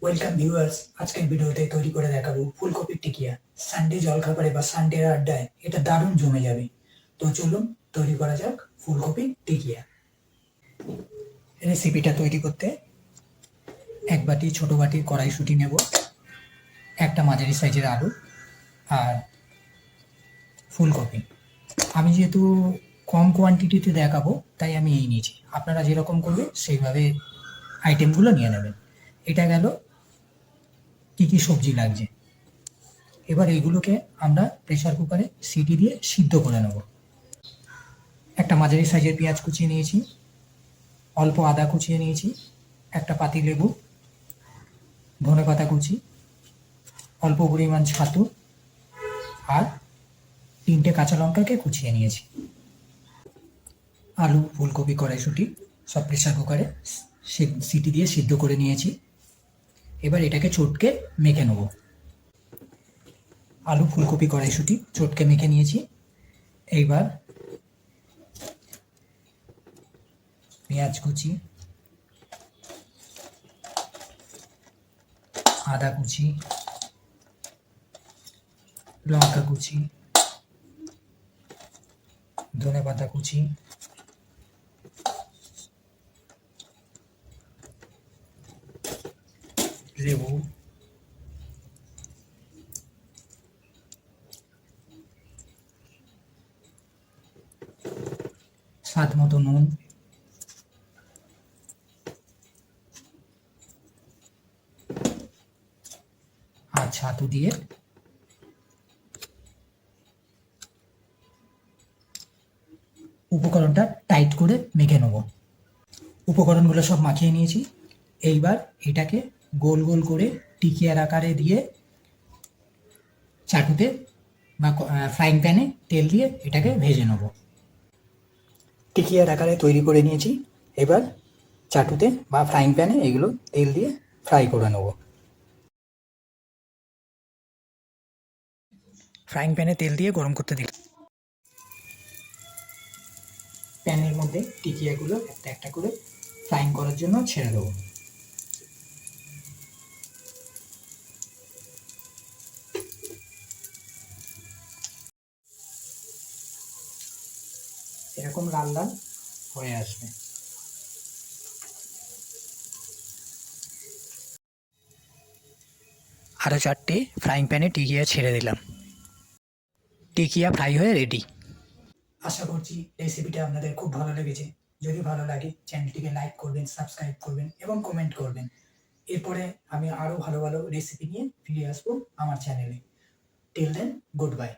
Welcome viewers, আজকের ভিডিওতে তৈরি করে দেখাবো ফুলকপির টিকিয়া। সানডে জলখাবারে বা সানডে আড্ডায় এটা দারুণ জমে যাবে। তো চলুন তৈরি করা যাক ফুলকপির টিকিয়া। রেসিপিটা তৈরি করতে এক বাটি ছোট বাটির কড়াইশুঁটি নেব, একটা মাঝারি সাইজের আলু আর ফুলকপি। আমি যেহেতু কম কোয়ান্টিটিতে দেখাবো তাই আমি এই নিয়েছি, আপনারা যেরকম করবে সেইভাবে আইটেমগুলো নিয়ে নেবেন। এটা গেল কি কি সবজি লাগছে। এবার এইগুলোকে আমরা প্রেসার কুকারে সিটি দিয়ে সিদ্ধ করে নেব। একটা মাঝারি সাইজের পেঁয়াজ কুচিয়ে নিয়েছি, অল্প আদা কুচিয়ে নিয়েছি, একটা পাতি লেবু, ধনেপাতা কুচি, অল্প পরিমাণ ছাতু আর 3টে কাঁচা লঙ্কাকে কুচিয়ে নিয়েছি। আলু, ফুলকপি, কড়াইশুঁটি সব প্রেসার কুকারে সিটি দিয়ে সিদ্ধ করে নিয়েছি। এবার এটাকে চটকে মেখে নেব। আলু, ফুলকপি, কড়াইশুঁটি চটকে মেখে নিয়েছি। এইবার পেঁয়াজ কুচি, আদা কুচি, লঙ্কা কুচি, ধনেপাতা কুচি, লেবু, স্বাদ মতো নুন, আর ছাতু দিয়ে উপকরণটা টাইট করে মেখে নেব। উপকরণগুলো সব মাখিয়ে নিয়েছি। এইবার এটাকে গোল গোল করে টিকিয়ার আকারে দিয়ে চাটুতে বা ফ্রাইং প্যানে তেল দিয়ে এটাকে ভেজে নেব। টিকিয়ার আকারে তৈরি করে নিয়েছি। এবার চাটুতে বা ফ্রাইং প্যানে এগুলো তেল দিয়ে ফ্রাই করে নেব। ফ্রাইং প্যানে তেল দিয়ে গরম করতে দিই। প্যানের মধ্যে টিকিয়াগুলো একটা একটা করে ফ্রাইং করার জন্য ছেড়ে দেবো। এরকম লাল লাল হয়ে আসবে। আরও 4টে ফ্রাইং প্যানে টিকিয়া ছেড়ে দিলাম। টিকিয়া ফ্রাই হয়ে রেডি। আশা করছি রেসিপিটা আপনাদের খুব ভালো লেগেছে। যদি ভালো লাগে চ্যানেলটিকে লাইক করবেন, সাবস্ক্রাইব করবেন এবং কমেন্ট করবেন। এরপরে আমি আরও ভালো ভালো রেসিপি নিয়ে ফিরে আসবো আমার চ্যানেলে। Till then, good by.